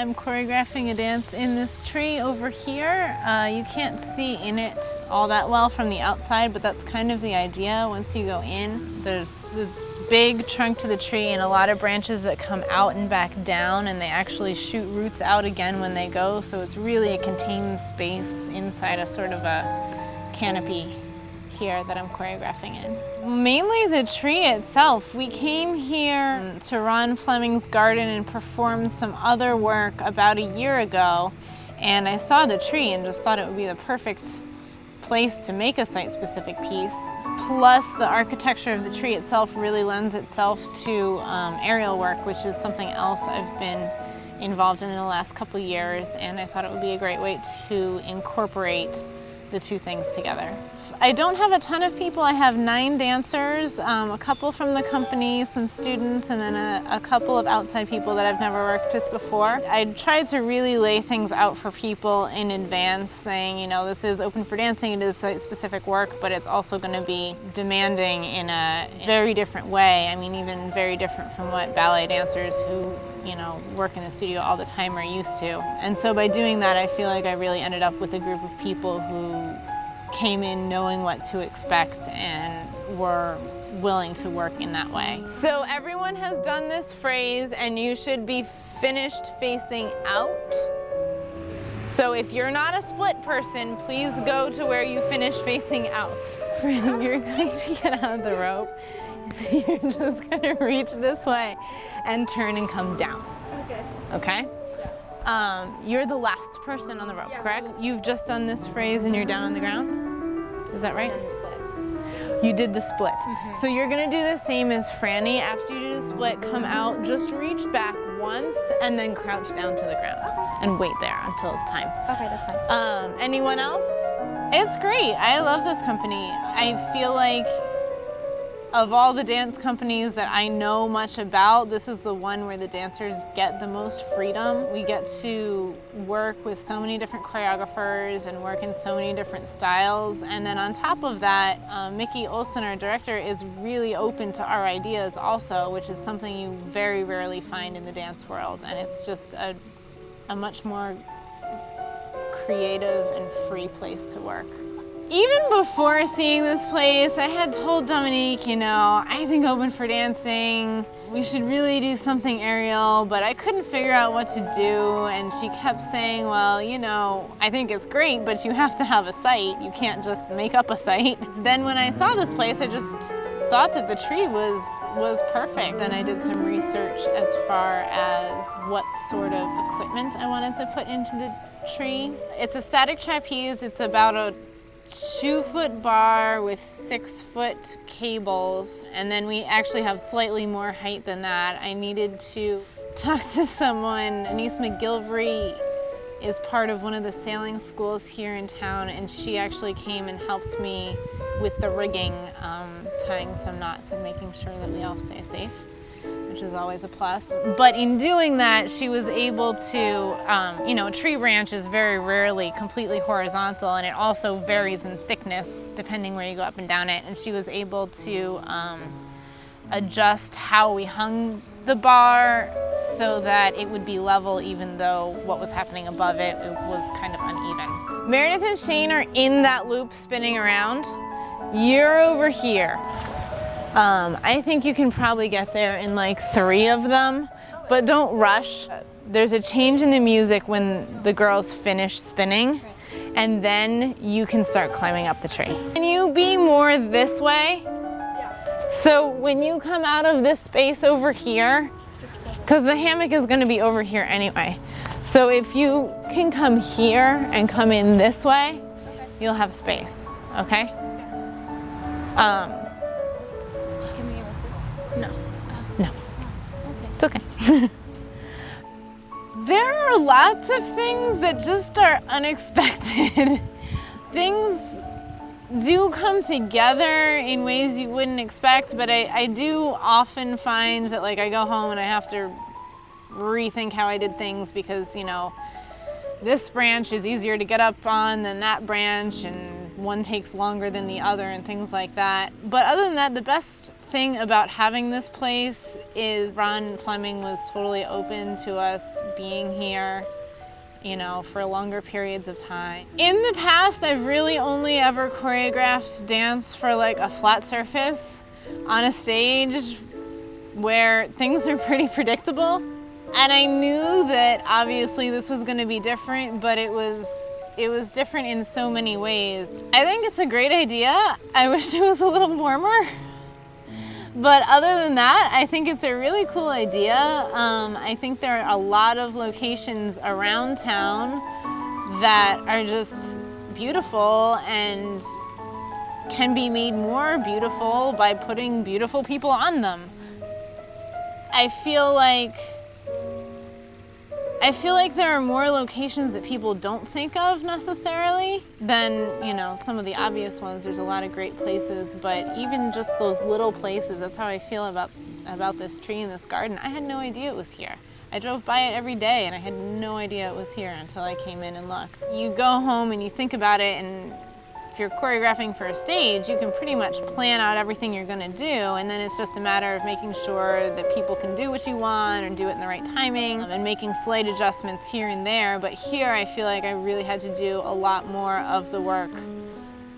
I'm choreographing a dance in this tree over here. You can't see in it all that well from the outside, but that's kind of the idea. Once you go in, there's the big trunk to the tree and a lot of branches that come out and back down, and they actually shoot roots out again when they go, so it's really a contained space inside a sort of a canopy here that I'm choreographing in. Mainly the tree itself. We came here to Ron Fleming's garden and performed some other work about a year ago, and I saw the tree and just thought it would be the perfect place to make a site-specific piece. Plus, the architecture of the tree itself really lends itself to aerial work, which is something else I've been involved in the last couple years, and I thought it would be a great way to incorporate the two things together. I don't have a ton of people. I have 9 dancers, a couple from the company, some students, and then a couple of outside people that I've never worked with before. I tried to really lay things out for people in advance, saying, you know, this is open for dancing, it is site-specific work, but it's also going to be demanding in a very different way. I mean, even very different from what ballet dancers who, you know, work in the studio all the time are used to. And so by doing that, I feel like I really ended up with a group of people who came in knowing what to expect and were willing to work in that way. So everyone has done this phrase, and you should be finished facing out. So if you're not a split person, please go to where you finish facing out. You're going to get out of the rope. You're just going to reach this way and turn and come down. Okay. Okay? You're the last person on the rope, correct? You've just done this phrase and you're down on the ground? Is that right? And then split. You did the split. So you're gonna do the same as Franny. After you do the split, come out, just reach back once and then crouch down to the ground and wait there until it's time. Okay, that's fine. Anyone else? It's great. I love this company. I feel like of all the dance companies that I know much about, this is the one where the dancers get the most freedom. We get to work with so many different choreographers and work in so many different styles. And then on top of that, Mickey Olson, our director, is really open to our ideas also, which is something you very rarely find in the dance world. And it's just a much more creative and free place to work. Even before seeing this place, I had told Dominique, you know, I think Open for Dancing, we should really do something aerial, but I couldn't figure out what to do, and she kept saying, well, you know, I think it's great, but you have to have a site. You can't just make up a site. Then when I saw this place, I just thought that the tree was perfect. Then I did some research as far as what sort of equipment I wanted to put into the tree. It's a static trapeze. It's about a 2-foot bar with 6-foot cables, and then we actually have slightly more height than that. I needed to talk to someone. Denise McGilvery is part of one of the sailing schools here in town, and she actually came and helped me with the rigging, tying some knots and making sure that we all stay safe, which is always a plus. But in doing that, she was able to, you know, a tree branch is very rarely completely horizontal, and it also varies in thickness depending where you go up and down it. And she was able to adjust how we hung the bar so that it would be level, even though what was happening above it was kind of uneven. Meredith and Shane are in that loop spinning around. You're over here. I think you can probably get there in like 3 of them, but don't rush. There's a change in the music when the girls finish spinning, and then you can start climbing up the tree. Can you be more this way? Yeah. So when you come out of this space over here, because the hammock is going to be over here anyway, so if you can come here and come in this way, you'll have space, okay? She can be with us? No. Oh. No. Oh, okay. It's okay. There are lots of things that just are unexpected. Things do come together in ways you wouldn't expect, but I do often find that, like, I go home and I have to rethink how I did things because, you know, this branch is easier to get up on than that branch, and one takes longer than the other and things like that. But other than that, the best thing about having this place is Ron Fleming was totally open to us being here, you know, for longer periods of time. In the past, I've really only ever choreographed dance for like a flat surface on a stage where things are pretty predictable. And I knew that obviously this was gonna be different, but it was different in so many ways. I think it's a great idea. I wish it was a little warmer. But other than that, I think it's a really cool idea. I think there are a lot of locations around town that are just beautiful and can be made more beautiful by putting beautiful people on them. I feel like there are more locations that people don't think of necessarily than, you know, some of the obvious ones. There's a lot of great places, but even just those little places, that's how I feel about this tree in this garden. I had no idea it was here. I drove by it every day and I had no idea it was here until I came in and looked. You go home and you think about it, and if you're choreographing for a stage, you can pretty much plan out everything you're gonna do, and then it's just a matter of making sure that people can do what you want and do it in the right timing, and making slight adjustments here and there. But here I feel like I really had to do a lot more of the work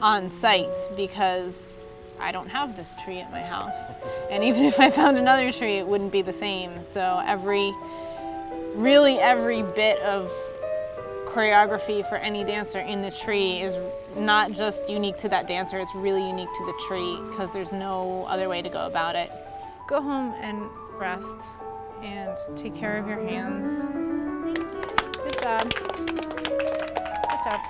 on site because I don't have this tree at my house. And even if I found another tree, it wouldn't be the same. So really every bit of choreography for any dancer in the tree is not just unique to that dancer, it's really unique to the tree because there's no other way to go about it. Go home and rest and take care of your hands. Thank you. Good job. Good job.